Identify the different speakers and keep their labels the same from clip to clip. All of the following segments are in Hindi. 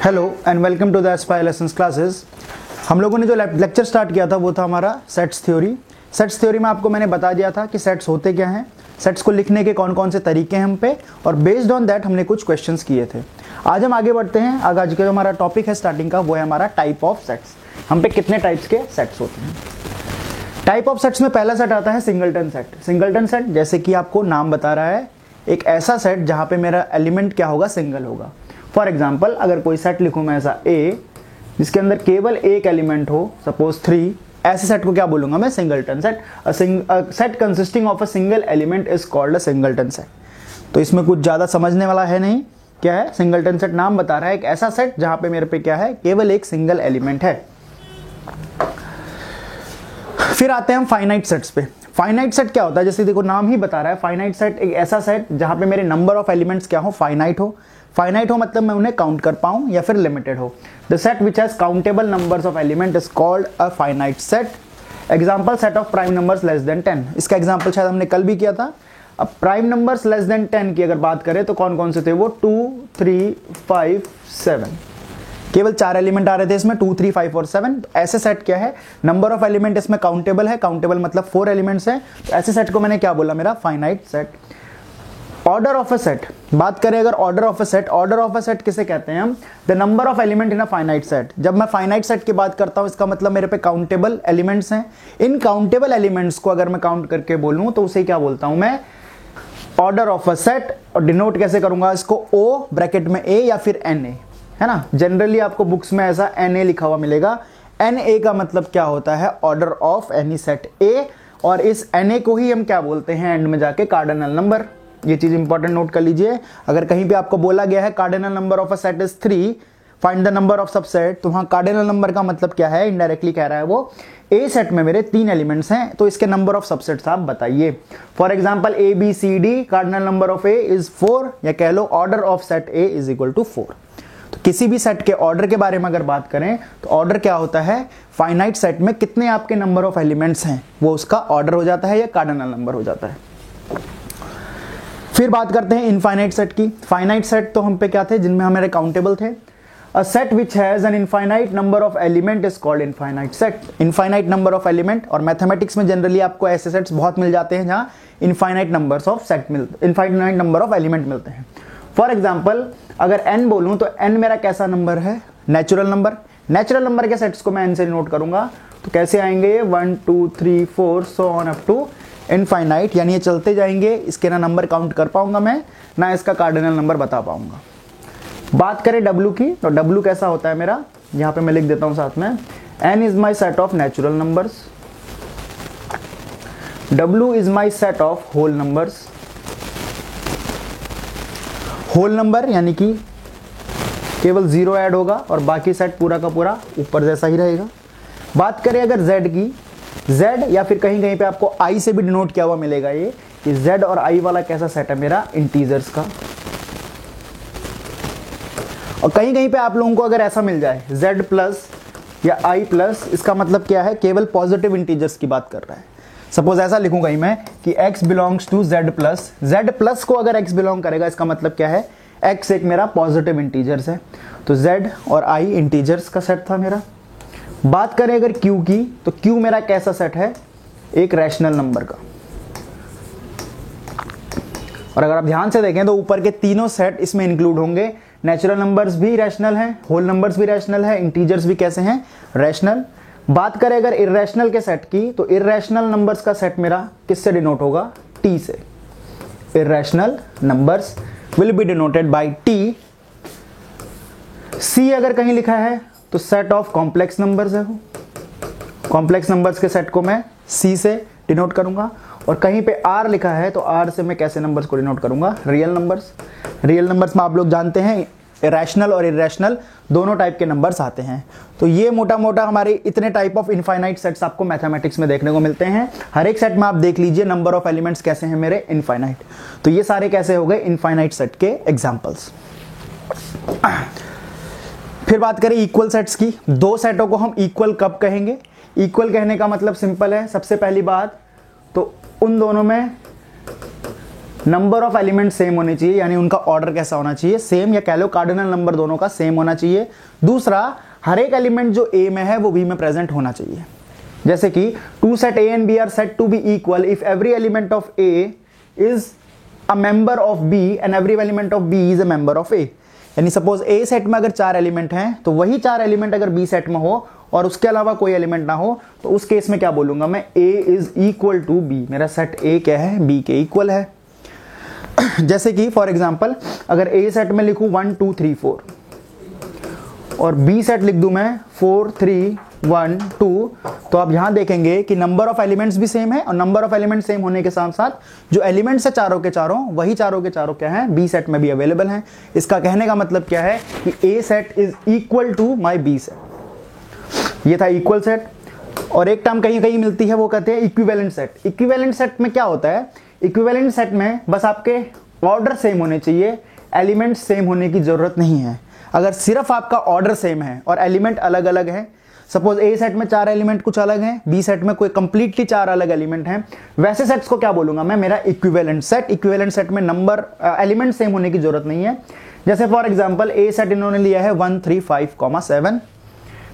Speaker 1: Hello and welcome to the Aspire Lessons classes. हम लोगों ने जो लेक्चर स्टार्ट किया था वो था हमारा सेट्स थ्योरी। सेट्स थ्योरी में आपको मैंने बता दिया था कि सेट्स होते क्या हैं, सेट्स को लिखने के कौन कौन से तरीके हैं हम पे, और बेस्ड ऑन दैट हमने कुछ क्वेश्चंस किए थे। आज हम आगे बढ़ते हैं। आज का जो हमारा टॉपिक है स्टार्टिंग का वो है हमारा टाइप ऑफ सेट्स। हम पे कितने टाइप्स के सेट्स होते हैं। टाइप ऑफ सेट्स में पहला सेट आता है सिंगलटन सेट। सिंगलटन सेट जैसे कि आपको नाम बता रहा है, एक ऐसा सेट जहां पे मेरा एलिमेंट क्या होगा, सिंगल होगा। फॉर एग्जाम्पल अगर कोई सेट लिखूं मैं ऐसा ए जिसके अंदर केवल एक एलिमेंट हो, सपोज 3, ऐसे सेट को क्या बोलूंगा मैं, singleton set. Set consisting of a single element is called a singleton set. तो इसमें कुछ ज्यादा समझने वाला है नहीं। क्या है सिंगलटन सेट? नाम बता रहा है एक ऐसा सेट जहां पे मेरे पे क्या है, केवल एक सिंगल एलिमेंट है। फिर आते हैं हम फाइनाइट सेट्स पे। फाइनाइट सेट क्या होता है? जैसे देखो नाम ही बता रहा है, फाइनाइट सेट एक ऐसा सेट जहां पे मेरे नंबर ऑफ एलिमेंट्स क्या हो, फाइनाइट हो। फाइनाइट हो मतलब मैं उन्हें काउंट कर पाऊं या फिर लिमिटेड हो। The set which has countable numbers of element is called a finite set. Example set of prime numbers less than 10। इसका एग्जांपल शायद हमने कल भी किया था। अब प्राइम नंबर्स लेस देन 10 की अगर बात करें तो कौन कौन से थे वो, 2, 3, 5, 7। केवल 4 एलिमेंट आ रहे थे इसमें, 2, 3, 5 और 7। तो ऐसे सेट क्या है, नंबर ऑफ एलिमेंट इसमें काउंटेबल है। काउंटेबल मतलब 4 एलिमेंट्स है। तो ऐसे सेट को मैंने क्या बोला, मेरा finite set. Order of a set बात करें अगर, order of a set, order of a set किसे कहते हैं हम, the number of element in a finite set. जब मैं फाइनाइट सेट की बात करता हूं इसका मतलब मेरे पे काउंटेबल एलिमेंट्स हैं। इन काउंटेबल एलिमेंट्स को अगर मैं काउंट करके बोलूं तो उसे क्या बोलता हूं मैं, ऑर्डर ऑफ अ सेट। और डिनोट कैसे करूंगा इसको, ओ ब्रैकेट में ए या फिर एन ए, है ना। जनरली आपको बुक्स में ऐसा एन ए लिखा हुआ मिलेगा। एन ए का मतलब क्या होता है, ऑर्डर ऑफ एनी सेट ए। और इस एन ए को ही हम क्या बोलते हैं एंड में जाके, कार्डिनल नंबर। ये चीज इंपॉर्टेंट नोट कर लीजिए। अगर कहीं पे आपको बोला गया है cardinal number of a set is 3, find the number of subset, तो वहां कार्डिनल नंबर का मतलब क्या है, इनडायरेक्टली कह रहा है वो ए सेट में मेरे 3 एलिमेंट्स हैं तो इसके नंबर ऑफ सबसेट्स आप बताइए। For example A B C D, cardinal number of A is 4, या कह लो order of set A is equal to 4। तो किसी भी सेट के ऑर्डर के बारे में अगर बात करें तो ऑर्डर क्या होता है, फाइनाइट सेट में कितने आपके नंबर ऑफ एलिमेंट्स हैं वो उसका ऑर्डर हो जाता है या कार्डिनल नंबर हो जाता है। फिर बात करते हैं इनफाइनाइट सेट की। फाइनाइट सेट तो हम पे क्या थे, जिनमें हमारे काउंटेबल थे। A set which has an infinite number of element is called infinite set. Infinite number of element, और मैथमेटिक्स में जनरली आपको ऐसे सेट्स बहुत मिल जाते हैं जहां इनफाइनाइट नंबर्स ऑफ सेट मिलते, इनफाइनाइट नंबर ऑफ एलिमेंट मिलते हैं। फॉर एग्जाम्पल अगर n बोलूं तो n मेरा कैसा नंबर है, नेचुरल नंबर। नेचुरल नंबर के सेट्स को मैं n से नोट करूंगा तो कैसे आएंगे, 1, 2, 3, 4 so on up to infinite, यानी ये चलते जाएंगे। इसके ना नंबर काउंट कर पाऊंगा मैं, ना इसका कार्डिनल नंबर बता पाऊंगा। बात करें w की तो w कैसा होता है मेरा, यहां पे मैं लिख देता हूं साथ में, n is my set of natural numbers, w is my set of whole numbers. Whole number यानी कि केवल 0 ऐड होगा और बाकी सेट पूरा का पूरा ऊपर जैसा ही रहेगा। बात करें अगर z की, z या फिर कहीं कहीं पे आपको i से भी डिनोट किया हुआ मिलेगा ये, कि z और i वाला कैसा सेट है मेरा, इंटीजर्स का। और कहीं कहीं पे आप लोगों को अगर ऐसा मिल जाए z प्लस या i प्लस, इसका मतलब क्या है, केवल पॉजिटिव इंटीजर्स की बात कर रहा है। सपोज ऐसा लिखूंगा ही मैं कि x belongs to z plus, z plus को अगर x बिलोंग करेगा इसका मतलब क्या है, x एक मेरा पॉजिटिव इंटीजर्स है। तो z और i इंटीजर्स का सेट था मेरा। बात करें अगर q की तो q मेरा कैसा सेट है, एक रैशनल नंबर का। और अगर आप ध्यान से देखें तो ऊपर के तीनों सेट इसमें इंक्लूड होंगे। नेचुरल नंबर्स भी रैशनल हैं, होल नंबर्स भी रैशनल है, इंटीजर्स भी कैसे हैं, रैशनल। बात करें अगर इर्रेशनल के सेट की तो इर्रेशनल नंबर्स का सेट मेरा किससे डिनोट होगा, t से। Irrational numbers will be denoted by t। c अगर कहीं लिखा है तो सेट ऑफ कॉम्प्लेक्स नंबर्स है वो। कॉम्प्लेक्स नंबर्स के सेट को मैं c से डिनोट करूंगा। और कहीं पे r लिखा है तो r से मैं कैसे नंबर्स को डिनोट करूंगा, रियल नंबर्स। रियल नंबर्स में आप लोग जानते हैं रैशनल और इरेशनल दोनों टाइप के नंबर्स आते हैं। तो ये मोटा मोटा हमारे इतने टाइप ऑफ इनफाइनाइट सेट्स आपको मैथमेटिक्स में देखने को मिलते हैं। हर एक सेट में आप देख लीजिए नंबर ऑफ एलिमेंट्स कैसे हैं मेरे, इनफाइनाइट। तो ये सारे कैसे हो गए, इनफाइनाइट सेट के एग्जांपल्स। फिर बात करें इक्वल सेट्स की। दो सेटों को हम इक्वल कब कहेंगे, इक्वल कहने का मतलब सिंपल है। सबसे पहली बात तो उन दोनों में नंबर ऑफ एलिमेंट सेम होने चाहिए, यानी उनका ऑर्डर कैसा होना चाहिए, सेम, या कह लो कार्डिनल नंबर दोनों का सेम होना चाहिए। दूसरा, हर एक एलिमेंट जो ए में है वो बी में प्रेजेंट होना चाहिए। जैसे कि two set A and B are said to be equal if every element of A is a member of B and every element of B is a member of A. यानी सपोज ए सेट में अगर 4 एलिमेंट हैं तो वही 4 एलिमेंट अगर बी सेट में हो और उसके अलावा कोई एलिमेंट ना हो तो उस केस में क्या बोलूंगा मैं, ए इज इक्वल टू बी। मेरा सेट ए क्या है, बी के इक्वल है। जैसे कि फॉर एग्जांपल अगर ए सेट में लिखूं 1 2 3 4 और बी सेट लिख दूं मैं 4 3 1 2, तो आप यहां देखेंगे कि नंबर ऑफ एलिमेंट्स भी सेम है और नंबर ऑफ एलिमेंट सेम होने के साथ साथ जो एलिमेंट्स है चारों के चारों, वही चारों के चारों क्या है, बी सेट में भी अवेलेबल हैं। इसका कहने का मतलब क्या है कि A set is equal to my B set. ये था इक्वल सेट। और एक टर्म कहीं कहीं मिलती है, वो कहते हैं इक्विवेलेंट सेट। इक्विवेलेंट सेट में क्या होता है, इक्विवेलेंट सेट में बस आपके ऑर्डर सेम होने चाहिए, एलिमेंट सेम होने की जरूरत नहीं है। अगर सिर्फ आपका ऑर्डर सेम है और एलिमेंट अलग अलग है, सपोज ए सेट में 4 एलिमेंट कुछ अलग हैं, बी सेट में कोई कंप्लीटली 4 अलग एलिमेंट हैं, वैसे सेट्स को क्या बोलूंगा मैं, मेरा इक्विवेलेंट सेट। इक्विवेलेंट सेट में नंबर एलिमेंट सेम होने की जरूरत नहीं है। जैसे फॉर एग्जांपल ए सेट इन्होंने लिया है 1 3 5 7,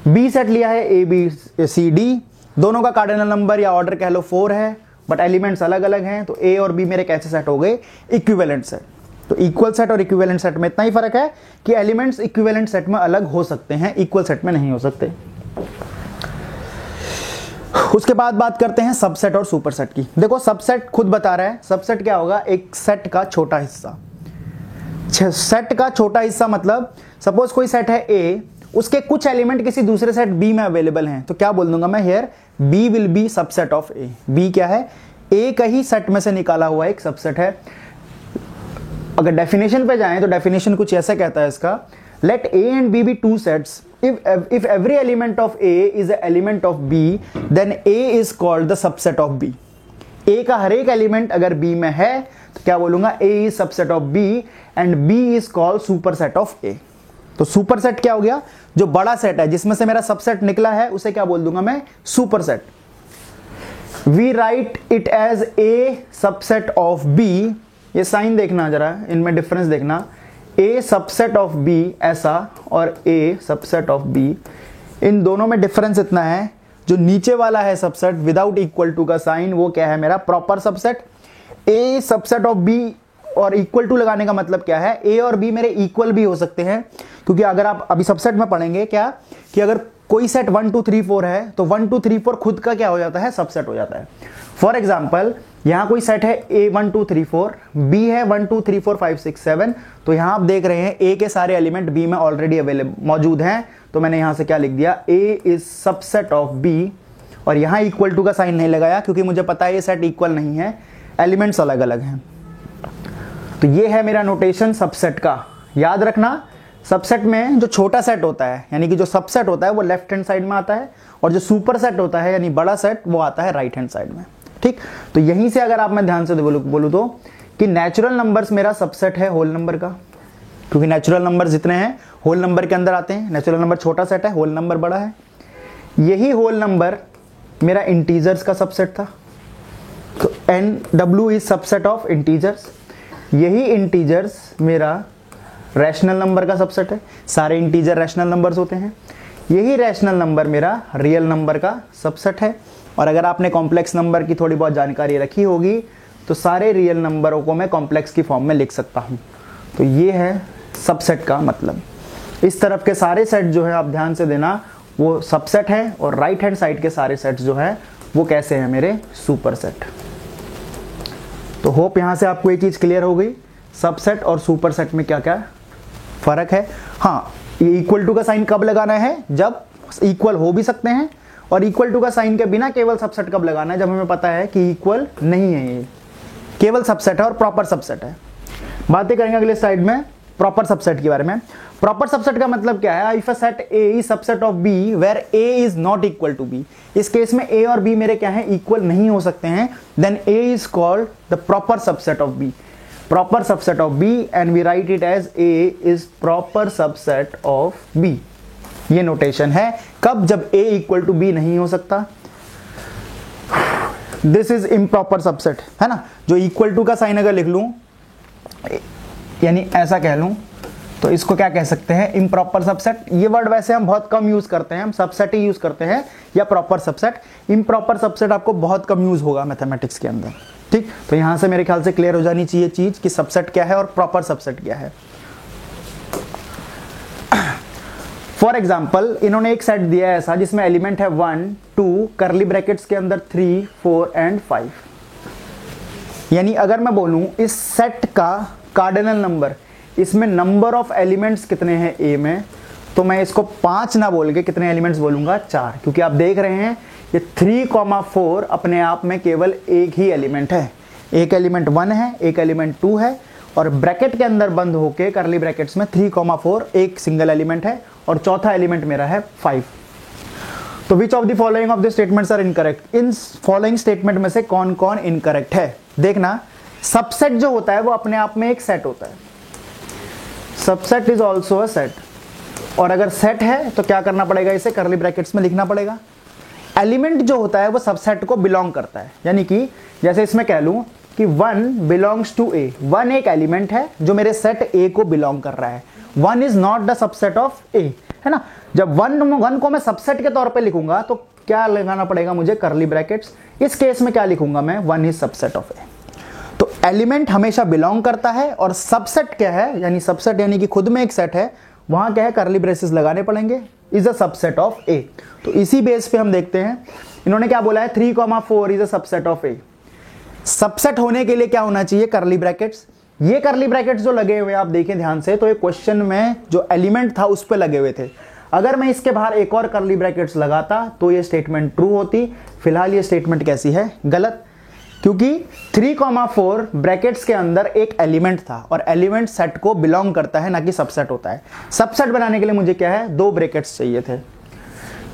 Speaker 1: बी सेट लिया है ए बी सी डी, दोनों का कार्डिनल नंबर या ऑर्डर कह लो 4 है, बट एलिमेंट्स अलग अलग हैं, तो ए और बी मेरे कैसे सेट हो गए, इक्विवेलेंट सेट। तो इक्वल सेट और इक्विवेलेंट सेट में इतना ही फर्क है कि एलिमेंट्स इक्विवेलेंट सेट में अलग हो सकते हैं, इक्वल सेट में नहीं हो सकते। उसके बाद बात करते हैं सबसेट और सुपरसेट की। देखो सबसेट खुद बता रहा है, सबसेट क्या होगा, एक सेट का छोटा हिस्सा। सेट का छोटा हिस्सा मतलब सपोज कोई सेट है ए, उसके कुछ एलिमेंट किसी दूसरे सेट बी में अवेलेबल हैं, तो क्या बोल दूंगा मैं here, B will be subset of A. B क्या है, ए का ही सेट में से निकाला हुआ एक सबसेट है। अगर डेफिनेशन पे जाएं तो डेफिनेशन कुछ ऐसा कहता है इसका, let A and B be two sets, if every element of A is an element of B, then A is called the subset of B. A का हर एक एलिमेंट अगर B में है तो क्या बोलूंगा, A is subset of B and B is called superset of A. तो सुपरसेट क्या हो गया, जो बड़ा सेट है जिसमें से मेरा सबसेट निकला है उसे क्या बोल दूंगा मैं, superset. We write it as A subset of B. ये साइन देखना जरा, इनमें डिफरेंस देखना, A सबसेट ऑफ B ऐसा और A सबसेट ऑफ B, इन दोनों में डिफरेंस इतना है, जो नीचे वाला है सबसेट विदाउट इक्वल टू का साइन, वो क्या है मेरा proper subset. A subset of B और इक्वल टू लगाने का मतलब क्या है, A और B मेरे इक्वल भी हो सकते हैं, क्योंकि अगर आप अभी सबसेट में पढ़ेंगे क्या कि अगर कोई सेट 1 2 3 4 है तो 1 2 3 4 खुद का क्या हो जाता है, सबसेट हो जाता है। फॉर एग्जाम्पल यहां कोई सेट है A 1 2 3 4, B है 1 2 3 4 5 6 7, तो यहां आप देख रहे हैं A के सारे एलिमेंट B में ऑलरेडी अवेलेबल मौजूद हैं, तो मैंने यहां से क्या लिख दिया, A is subset of B, और यहां इक्वल टू का साइन नहीं लगाया क्योंकि मुझे पता है ये सेट इक्वल नहीं है, एलिमेंट्स अलग अलग हैं। तो ये है मेरा नोटेशन सबसेट का। याद रखना, सबसेट में जो छोटा सेट होता है, यानी कि जो सबसेट होता है वो लेफ्ट हैंड साइड में आता है, और जो सुपर सेट होता है यानी बड़ा सेट वो आता है राइट हैंड साइड में। ठीक, तो यहीं से अगर आप मैं ध्यान से बोलूं तो कि नेचुरल नंबर्स मेरा सबसेट है होल नंबर का, क्योंकि नेचुरल नंबर जितने हैं होल नंबर के अंदर आते हैं। नेचुरल नंबर छोटा सेट है, होल नंबर बड़ा है। यही होल नंबर मेरा इंटीजर्स का सबसेट था, तो NW is subset of integers. यही इंटीजर्स मेरा रैशनल नंबर का सबसेट है, सारे इंटीजर रैशनल नंबर्स होते हैं। यही रैशनल नंबर मेरा रियल नंबर का सबसेट है। और अगर आपने कॉम्प्लेक्स नंबर की थोड़ी बहुत जानकारी रखी होगी तो सारे रियल नंबरों को मैं कॉम्प्लेक्स की फॉर्म में लिख सकता हूं। तो ये है सबसेट का मतलब। इस तरफ के सारे सेट जो है आप ध्यान से देना, वो सबसेट है, और राइट हैंड साइड के सारे सेट जो है वो कैसे हैं मेरे, सुपर सेट। तो होप यहां से आपको ये चीज क्लियर हो गई, सबसेट और सुपर सेट में क्या क्या फर्क है। हाँ, ये इक्वल टू का साइन कब लगाना है, जब इक्वल हो भी सकते हैं, और इक्वल टू का साइन के बिना केवल सबसेट कब लगाना है, जब हमें पता है कि इक्वल नहीं है, ये केवल सबसेट है और प्रॉपर सबसेट है। बातें करेंगे अगले स्लाइड में प्रॉपर सबसेट के बारे में। प्रॉपर सबसेट का मतलब क्या है, if a set A is subset of B where A is not equal to B, इस केस में A और B मेरे क्या है, इक्वल नहीं हो सकते हैं, then A is called the proper subset of B, proper subset of B, and we write it as A is proper subset of B। ये नोटेशन है कब, जब A इक्वल टू B नहीं हो सकता। दिस इज इम्प्रॉपर सबसेट, है ना, जो इक्वल टू का साइन अगर लिख लूं यानी ऐसा कह लूं तो इसको क्या कह सकते हैं, इम्प्रॉपर सबसेट। ये वर्ड वैसे हम बहुत कम यूज करते हैं, हम सबसेट ही यूज करते हैं या प्रॉपर सबसेट। इम्प्रॉपर सबसेट आपको बहुत कम यूज होगा मैथमेटिक्स के अंदर, ठीक। तो यहां से मेरे ख्याल से क्लियर हो जानी चाहिए चीज कि सबसेट क्या है और प्रॉपर सबसेट क्या है। फॉर एग्जाम्पल इन्होंने एक सेट दिया है ऐसा जिसमें एलिमेंट है 1 2 करली ब्रैकेट्स के अंदर 3 4 एंड 5। यानी अगर मैं बोलूं इस सेट का कार्डिनल नंबर, इसमें नंबर ऑफ एलिमेंट्स कितने हैं ए में, तो मैं इसको 5 ना बोल के कितने एलिमेंट्स बोलूंगा, 4। क्योंकि आप देख रहे हैं ये 3,4 अपने आप में केवल एक ही एलिमेंट है। एक एलिमेंट 1 है, एक एलिमेंट 2 है, और ब्रैकेट के अंदर बंद होके करली ब्रैकेट्स में 3,4 एक सिंगल एलिमेंट है, और चौथा एलिमेंट मेरा है 5। तो which of the following of the statements are incorrect, इन फॉलोइंग स्टेटमेंट में से कौन कौन इनकरेक्ट है। देखना, सबसेट जो होता है वो अपने आप में एक सेट होता है, subset is also a set. और अगर सेट है तो क्या करना पड़ेगा, इसे करली ब्रैकेट्स में लिखना पड़ेगा। एलिमेंट जो होता है वो सबसेट को बिलोंग करता है, यानी कि जैसे इसमें कह लूं कि 1 बिलोंग्स टू ए, 1 एक एलिमेंट है जो मेरे सेट ए को बिलोंग कर रहा है। 1 is not the subset of A, है ना। जब 1 को मैं सबसेट के तौर पे लिखूंगा तो क्या लगाना पड़ेगा मुझे, करली ब्रैकेट्स। इस केस में क्या लिखूंगा मैं, 1 इज सबसेट ऑफ ए। तो एलिमेंट हमेशा बिलोंग करता है, और सबसेट क्या है, यानी सबसेट यानी कि खुद में एक सेट है, वहां क्या है, करली ब्रेसेस लगाने पड़ेंगे, इज अ सबसेट ऑफ ए। तो इसी बेस पे हम देखते हैं इन्होंने क्या बोला है, 3,4 is a subset of A. Subset होने के लिए क्या होना चाहिए, करली ब्रैकेट्स। ये करली ब्रैकेट्स जो लगे हुए आप देखें ध्यान से, तो ये क्वेश्चन में जो एलिमेंट था उस पर लगे हुए थे। अगर मैं इसके बाहर एक और करली ब्रैकेट्स लगाता तो ये स्टेटमेंट ट्रू होती। फिलहाल ये स्टेटमेंट कैसी है, गलत, क्योंकि 3,4 ब्रैकेट्स के अंदर एक एलिमेंट था, और एलिमेंट सेट को बिलोंग करता है, ना कि सबसेट होता है। सबसेट बनाने के लिए मुझे क्या है, 2 ब्रैकेट्स चाहिए थे।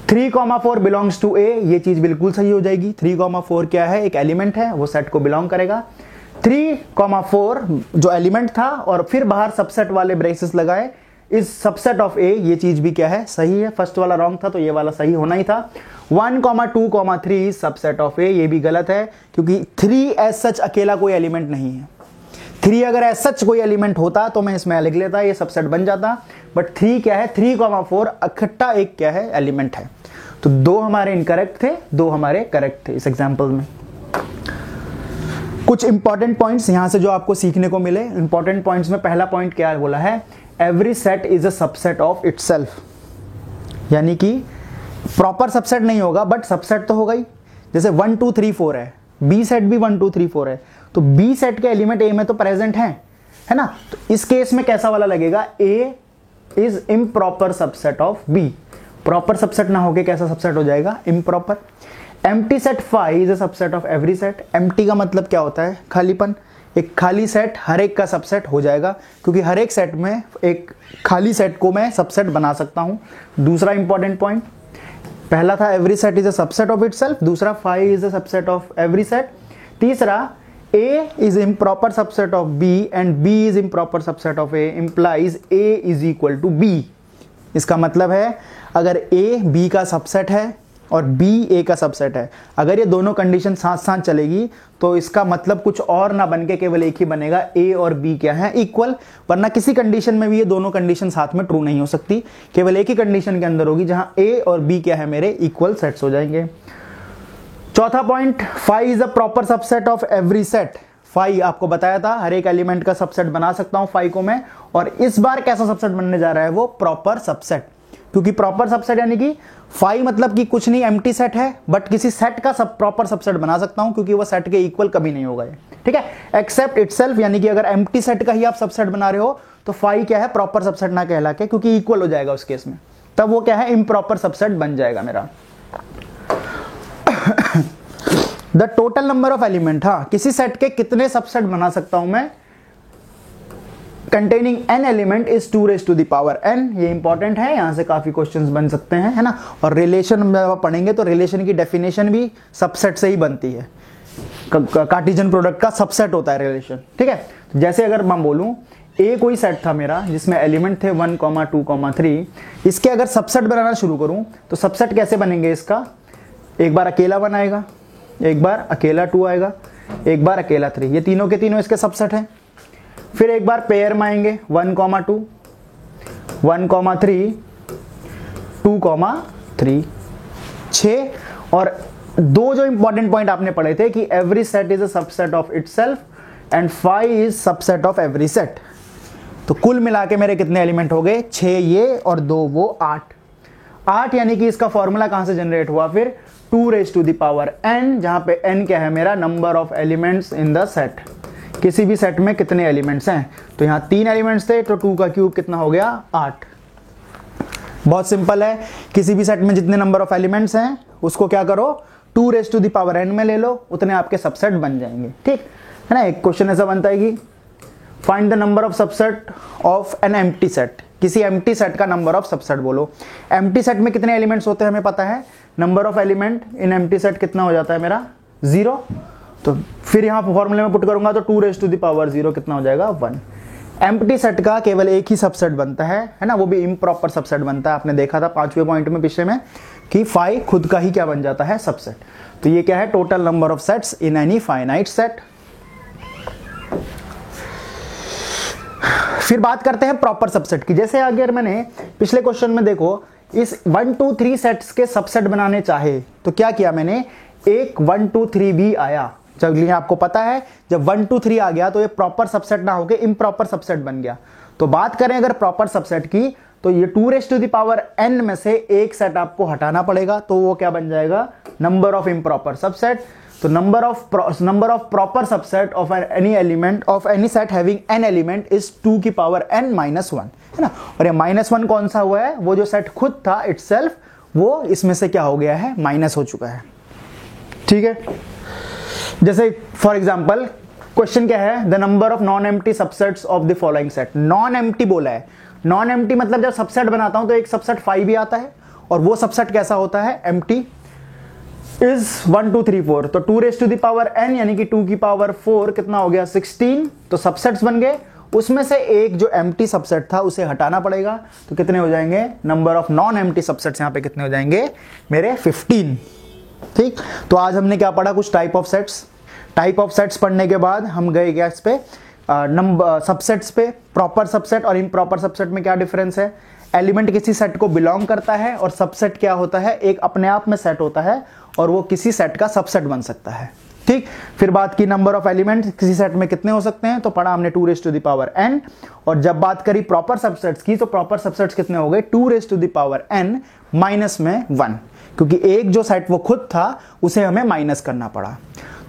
Speaker 1: 3,4 बिलोंग्स टू ए, ये चीज बिल्कुल सही हो जाएगी। 3,4 क्या है, एक एलिमेंट है, वो सेट को बिलोंग करेगा। 3,4 जो एलिमेंट था और फिर बाहर सबसेट वाले ब्रेसेस लगाए, इस सबसेट ऑफ ए, ये चीज भी क्या है, सही है। फर्स्ट वाला रॉन्ग था तो ये वाला सही होना ही था। 1, 2, 3 सबसेट ऑफ ए, ये भी गलत है, क्योंकि 3 एज सच अकेला कोई एलिमेंट नहीं है। 3 अगर एज सच कोई एलिमेंट होता तो मैं इसमें लिख लेता, ये सबसेट बन जाता। बट 3 क्या है, 3,4 इकट्ठा एक क्या है, एलिमेंट है। तो 2 हमारे इनकरेक्ट थे, 2 हमारे करेक्ट थे इस एग्जाम्पल में। कुछ इंपॉर्टेंट पॉइंट्स यहां से जो आपको सीखने को मिले। इंपॉर्टेंट पॉइंट्स में पहला पॉइंट क्या बोला है, every set is a subset of itself. यानी कि प्रॉपर सबसेट नहीं होगा बट सबसेट तो होगा ही। जैसे 1 2 3 4 है, बी सेट भी 1 2 3 4 है, तो बी सेट के एलिमेंट ए में तो प्रेजेंट है ना। तो इस केस में कैसा वाला लगेगा, A is improper subset of B. Proper subset ना होके कैसा सबसेट हो जाएगा, improper. Empty set phi is a subset of every set. Empty का मतलब क्या होता है, खालीपन। एक खाली सेट हर एक का सबसेट हो जाएगा, क्योंकि हर एक सेट में एक खाली सेट को मैं सबसेट बना सकता हूं। दूसरा इंपॉर्टेंट पॉइंट, पहला था every set is a subset of itself, दूसरा phi is a subset of every set, तीसरा A is improper subset of B and B is improper subset of A, implies A is equal to B. इसका मतलब है अगर ए बी का सबसेट है और बी ए का सबसेट है, अगर ये दोनों कंडीशन साथ साथ चलेगी तो इसका मतलब कुछ और ना बन के केवल एक ही बनेगा, ए और बी क्या है, इक्वल। वरना किसी कंडीशन में भी ये दोनों कंडीशन साथ में ट्रू नहीं हो सकती, केवल एक ही कंडीशन के अंदर होगी जहां ए और बी क्या है, मेरे इक्वल सेट्स हो जाएंगे। चौथा point, phi is a proper subset of every set. Phi आपको बताया था हर एक एलिमेंट का सबसेट बना सकता हूं फाई को मैं, और इस बार कैसा सबसेट बनने जा रहा है, वो प्रॉपर सबसेट। क्योंकि प्रॉपर सबसेट यानी कि फाई मतलब कि कुछ नहीं, एम्प्टी सेट है, बट किसी सेट का सब प्रॉपर सबसेट बना सकता हूं, क्योंकि वो सेट के इक्वल कभी नहीं होगा, ठीक है। एक्सेप्ट इटसेल्फ, यानी कि अगर एम्प्टी सेट का ही आप सबसेट बना रहे हो तो फाई क्या है, प्रॉपर सबसेट ना कहला के, क्योंकि इक्वल हो जाएगा उस केस में, तब वो क्या है, इम्प्रॉपर सबसेट बन जाएगा मेरा। The total number of element, हाँ, किसी सेट के कितने सबसेट बना सकता हूं मैं, containing n element is 2 raised to the power n। ये इंपॉर्टेंट है, यहां से काफी क्वेश्चंस बन सकते हैं, है ना। और रिलेशन में पढ़ेंगे तो रिलेशन की डेफिनेशन भी सबसेट से ही बनती है। कार्टेशियन प्रोडक्ट का सबसेट होता है रिलेशन, ठीक है। जैसे अगर मैं बोलूं ए कोई सेट था मेरा जिसमें एलिमेंट थे 1, 2, 3, इसके अगर सबसेट बनाना शुरू करूं तो सबसेट कैसे बनेंगे, इसका एक बार अकेला 1 आएगा, एक बार अकेला 2 आएगा, एक बार अकेला 3, ये तीनों के तीनों इसके सबसेट हैं। फिर एक बार पेयर में आएंगे 1,2, 1,3, 2,3, 6। और दो जो इंपॉर्टेंट पॉइंट आपने पढ़े थे कि every set is a subset of itself and 5 is subset of every set. तो कुल मिला के मेरे कितने एलिमेंट हो गए, 6 ये और 2 वो, 8। यानी कि इसका फॉर्मूला कहां से जनरेट हुआ फिर, 2n, जहां पे n क्या है मेरा, number of elements in the set. किसी भी सेट में कितने एलिमेंट्स हैं, तो यहां 3 एलिमेंट्स थे, तो 2 का क्यूब कितना हो गया, 8। बहुत सिंपल है, किसी भी सेट में जितने नंबर ऑफ एलिमेंट्स हैं उसको क्या करो, 2n में ले लो, उतने आपके सबसेट बन जाएंगे। ठीक है ना। एक क्वेश्चन ऐसा बनता है कि find the number of subset of an empty set. किसी एम्प्टी सेट का नंबर ऑफ सबसेट बोलो। एम्प्टी सेट में कितने एलिमेंट्स होते हैं हमें पता है, number of element in empty set कितना हो जाता है मेरा, 0। तो फिर यहां फॉर्मूले में पुट करूंगा तो 2 कितना हो जाएगा, 1। एम्प्टी सेट का केवल एक ही सबसेट बनता है ना, वो भी इम्प्रॉपर सबसेट बनता है। आपने देखा था 5वें पॉइंट में पिछले में कि फाई खुद का ही क्या बन जाता है, सबसेट। तो ये क्या है, total number of sets in any finite set. फिर बात करते हैं प्रॉपर सबसेट की। जैसे अगर मैंने पिछले क्वेश्चन में देखो, इस 1 2 3 सेट्स के सबसेट बनाने चाहे तो क्या किया मैंने, एक 1 2 3 भी आया। चलिए आपको पता है जब 1 2 3 आ गया तो ये प्रॉपर सबसेट ना होके इम्प्रॉपर सबसेट बन गया। तो बात करें अगर प्रॉपर सबसेट की, तो ये 2n में से एक सेट आपको हटाना पड़ेगा, तो वो क्या बन जाएगा, नंबर ऑफ इम्प्रॉपर सबसेट। तो number of proper subset of any element of any set having n element is 2n - 1, है ना। और ये -1 कौन सा हुआ है, वो जो सेट खुद था इटसेल्फ, वो इसमें से क्या हो गया है, माइनस हो चुका है। ठीक है। जैसे फॉर एग्जांपल क्वेश्चन क्या है, the number of non empty subsets of the following set. Non empty बोला है, नॉन एम्प्टी मतलब जब सबसेट बनाता हूं तो एक सबसेट 5 भी आता है, और वो सबसेट कैसा होता है, एम्प्टी। इज 1 2 3 4, तो 2n यानी कि 2 की पावर 4 कितना हो गया, 16। तो सबसेट्स बन गए, उसमें से एक जो एम्प्टी सबसेट था उसे हटाना पड़ेगा, तो कितने हो जाएंगे, number of non empty subsets यहां पे कितने हो जाएंगे मेरे, 15। ठीक। तो आज हमने क्या पढ़ा, कुछ type of sets. Type of sets पढ़ने के बाद हम गए क्या इस पे, नंबर सबसेट्स पे। प्रॉपर सबसेट और इम्प्रॉपर सबसेट में क्या डिफरेंस है, एलिमेंट किसी सेट को बिलोंग करता है, और सबसेट क्या होता है, एक अपने आप में सेट होता है और वो किसी सेट का सबसेट बन सकता है। ठीक। फिर बात की नंबर ऑफ एलिमेंट किसी सेट में कितने हो सकते हैं, तो पढ़ा हमने 2n। और जब बात करी प्रॉपर सबसेट्स की, तो प्रॉपर सबसेट्स कितने हो गए, 2n - 1, क्योंकि एक जो सेट वो खुद था उसे हमें माइनस करना पड़ा।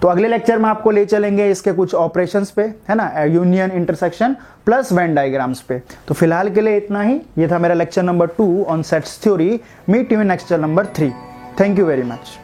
Speaker 1: तो अगले लेक्चर में आपको ले चलेंगे इसके कुछ ऑपरेशंस पे, है ना, union, intersection plus Venn diagrams पे। तो फिलहाल के लिए इतना ही। ये था मेरा lecture number 2 on sets theory. Meet you in lecture number 3। Thank you very much.